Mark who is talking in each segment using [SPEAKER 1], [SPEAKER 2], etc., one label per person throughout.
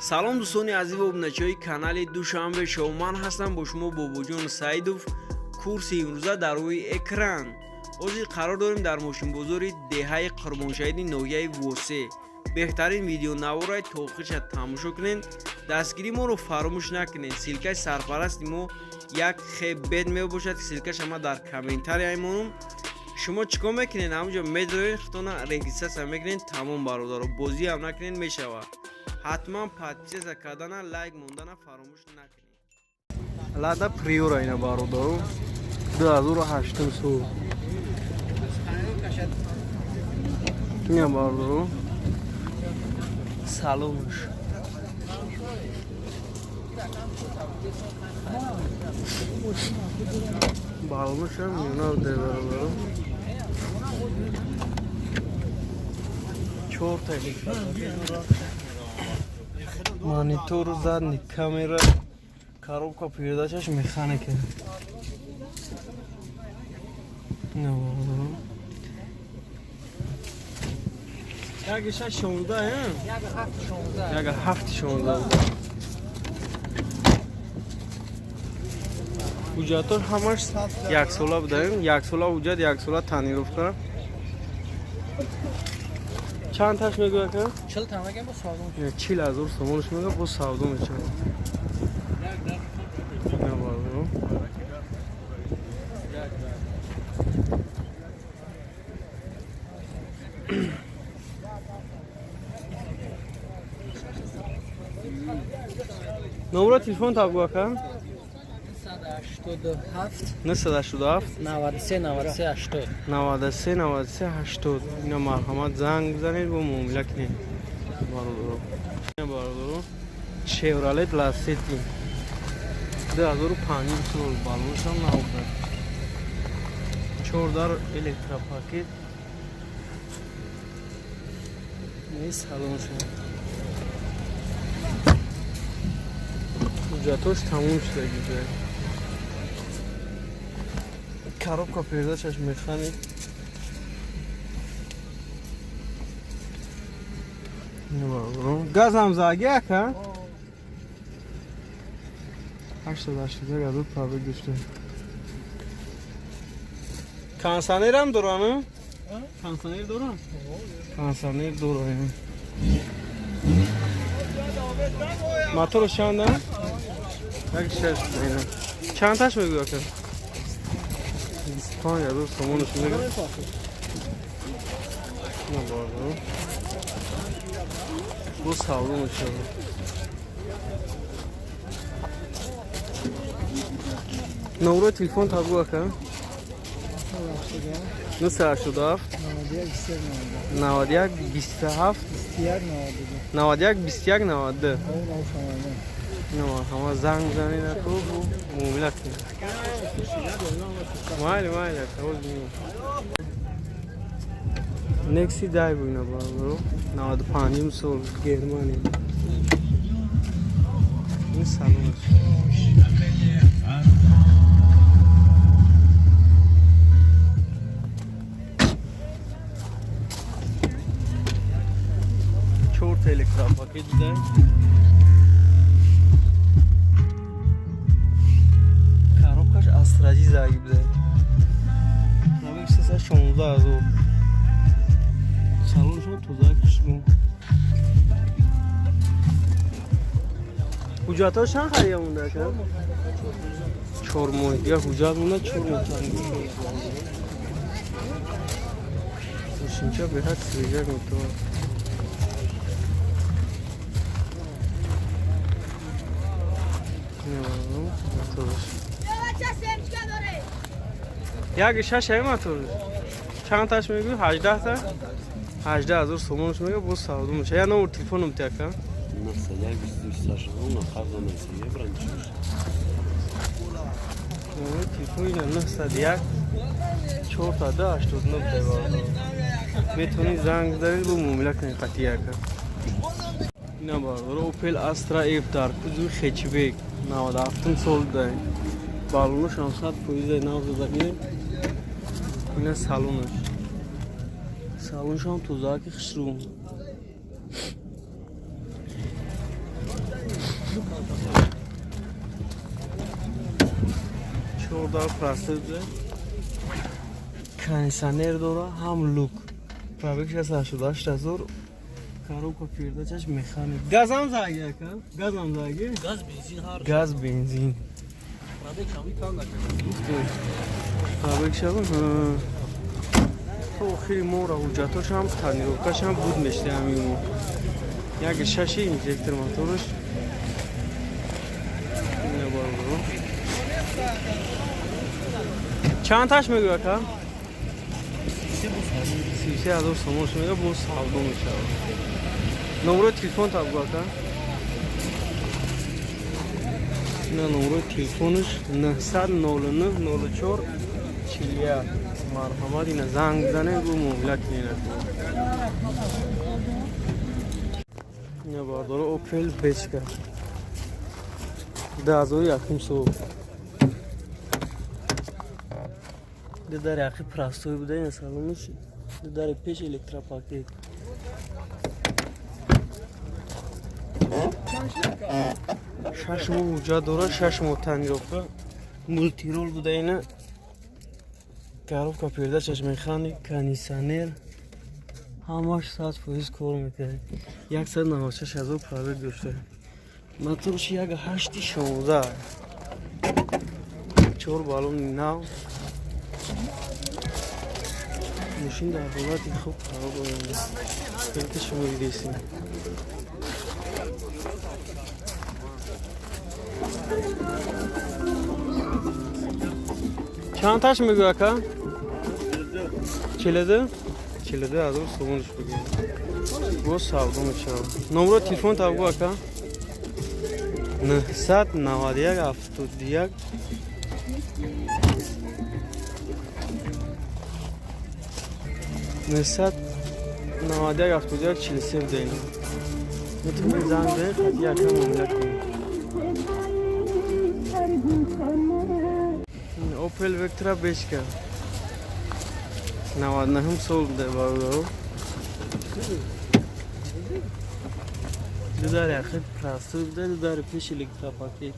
[SPEAKER 1] салом дӯстони азиз ва обуначиҳои канали душанбе шоу, ман ҳастам бо шумо бобоҷон саидов. курси имрӯза дар рӯи экран. ҳозир қарор дорем дар мошинбозори деҳаи қурбоншаҳиди ноҳияи восе беҳтарин видеонавораи то охирша тамошо кунед. дастгирии моро фаромӯш накунед. силкаи сарпарасти мо як хеб бед мебошад ки силкаш ама дар комментария меmonам. шумо чӣ кор мекунед? ҳамонҷо медоред, хитона регистрация мекунед. тамом бародаро, бозӣ ҳам накунед, мешавад. ҳатман подписаться кардана, лайк мондана фаромӯш накунед. Лада приора ина бародаро 2008 сол. ина бародаро салонш балонш ҳам миёна де бародаро 4 та монитор, задник камера, коробка передачаш механика. Як 6-16 як 7-16 ҳуҷҷатор ҳамаш яксола будаем. Яксола ҳуҷҷат, яксола танировка. чанд таш мегӯя ка?
[SPEAKER 2] 40 та мегӯям бо савдо.
[SPEAKER 1] 40,000 сомонш мегӯя бо савдо мешавад. номеро телефон табгӯя ка? 987
[SPEAKER 2] 93
[SPEAKER 1] 93 80. ина марҳамат занг бизанед бо муомила кунед. бародаро Chevrolet Lacetti 2005 сол. балонш ҳам навбуд. 4 дар электропакет. не салонш ҳуҷҷатош тамом шуда гида. коробка передачаш механик. газ ҳам загия ка? 80 газот пробег дошта. кондиционер ҳам дорам? кондиционер дорам? кондиционер дорам. моторш чанд? як 6 дайна. чанд таш мегӯя ка? 25,000 сомонш мегӯя. набардо бо савдо мешавад. номеро телефон табгӯя ка? 087 91 27 91 21 92. ҳама занг бизанед ако муомила кунед. майли некси дай буина бародаро 95 сол германия. ин салонаш чорт электропакет дай. коробкаш астраҷи заги буда. пробег 16,000. салоншон тоза кушгун. ҳуҷҷатош чанд хария монда ка? 4 моҳ. як ҳуҷҷат монда 4 моҳ. машинча беҳад свежак метавонад. як 6 мотор. чанд таш мегӯй? 18 та? 18,000 сомонш мегӯя бо савдо меша. я номер телефоном тяка?
[SPEAKER 3] 91
[SPEAKER 1] 901 4 та 89 метавонед занг бизанед бо муомила кунед қатияка. ина бародаро Opel Astra F дар кузови хечбек 97 сол дай. балонош 100% нав зада. ина салонаш. салонш ҳам тозаки хушрӯ. داره پراسته بوده کنیسانر داره هم لوک پرابکش از 88,000 کارو که پیرده چش میخانه گاز هم زاگه که؟ گاز هم زاگه؟
[SPEAKER 2] گاز بنزین هر
[SPEAKER 1] گاز بنزین
[SPEAKER 2] پرابک کمی کار نکنه
[SPEAKER 1] پرابکش هم تو خیلی مورا حجتاش هم تنیروکاش هم بود میشته همین یک ششی اینجکتر موتورش اینه بارو چند تاش میگوه که؟ 33,000 سومش میگه با سالدو میشه نمره تلفن تا بگوه که؟ نه نمره تلفنش 900 04 41 مرحمت اینه زنگ بزنه گو موبیلک اینه اینه بارداره اوپل بیچکه 10,100 در اخی پراستوی بوده این سالونش در پیش الکترا پاکت شش مو وجا داره 6 مو تنیروفه مولتی رول بوده اینه کاروفکا پیرده چشم میخانی کنیسانر همش 100% کار میکنه 196,000 پرابک داشته موتورش یک 816 4 بالون ناو ماشین در حالت خوب خراب آمده خیلی شما دیدیسیم چند تاش میگو اکا؟ 42 42,000 سومونش بگیم با سالدو میشه نمره تلفن تا بگو اکا 991 71 991 71 43 بده اینو میتونی زنگ به خیلی یکم مملک کنید اوپل وکترا بیشکر 99 هم سول بده بارو داره اخیر پراسته بده داره پیش الکترا پاکت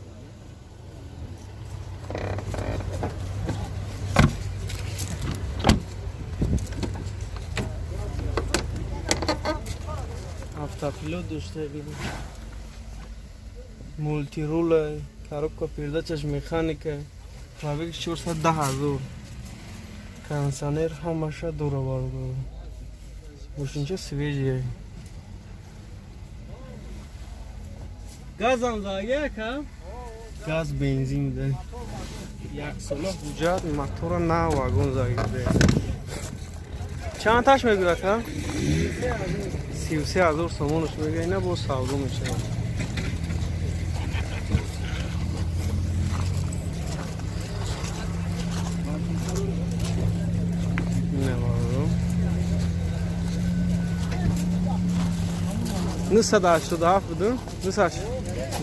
[SPEAKER 1] هفته داشته بیدیم مولتی رول کاروبکا پیرده چشم میخانیکه پرابک 410,000 کنسانر همشه دوره بارو داره ماشینچه سویجیه گاز هم زاگه که؟ گاز بنزین ده یک ساله حجت موتور نه واگن زاگه ده چند تاش میگوه که؟ 33,000 سومونش میگه اینه با سالدو میشه نه بارو 987 بودم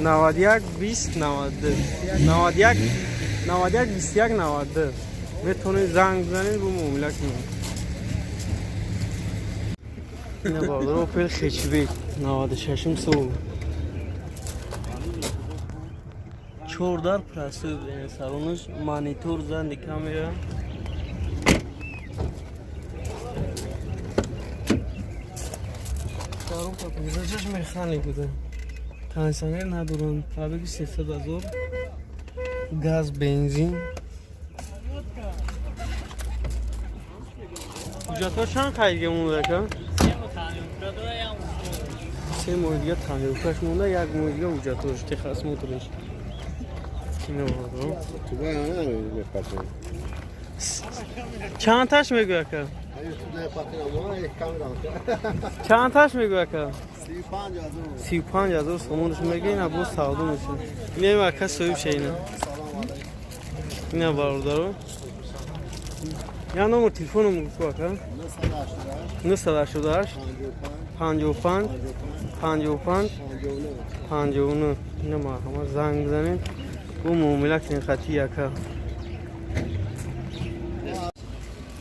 [SPEAKER 1] 91 20 92 91 21 92 میتونی زنگ بزنید با موبیلک اینه بادر اوپل خیچبی 96 سول 14 پراسته بوده سالونش مانیتور زنده کامera کارون کپیزش میخانی بوده کنسانر ندارن پرابک 300,000 گاز بنزین جاتا چند خیلی مونده که؟ سه ماه دیگه تنیروکاش مونده یک ماه دیگه اوجاتوش تخص موتورش اینه بارو
[SPEAKER 3] تو باید نمیدونی پتر
[SPEAKER 1] چند تاش میگوه که؟
[SPEAKER 3] اگه تو ده پتر اما یک کامران
[SPEAKER 1] چند تاش میگوه که؟
[SPEAKER 3] 35,000
[SPEAKER 1] 35,000 سومونش میگه اینه با سالدو میشه اینه مرکز سویب شه اینه اینه بارو دارو یا نمبر تلفنم میگوه که؟ 988 55 55 59 اینه مرحمت زنگ بزنید و معامله کنید خطی یکا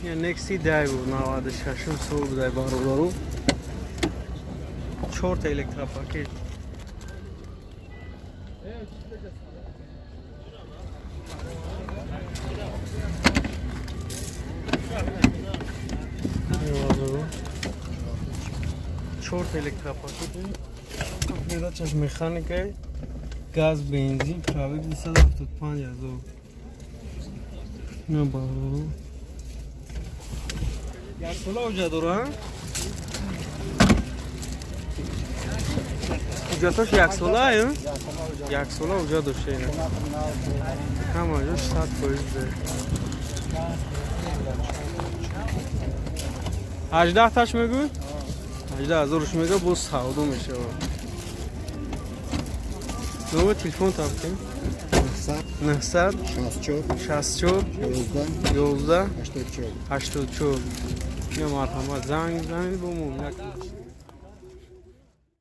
[SPEAKER 1] یه نکسی دای بود 96 سول بوده بارو دارو 4 تا الکترا پاکت Чорт электропакети. Передачаш механика, газ, бензин, пробег 275,000. Не бало. Як сола уҷа дора? Уҷаташ як сола ё? Як сола уҷа дошта ина. Ҳама ҷо 100% де. 18 таш мегӯ? 18,000 мега бо савдо мешавад. Номер телефон табдем 900 64 11 84. Я марҳамат занг бо мумлак.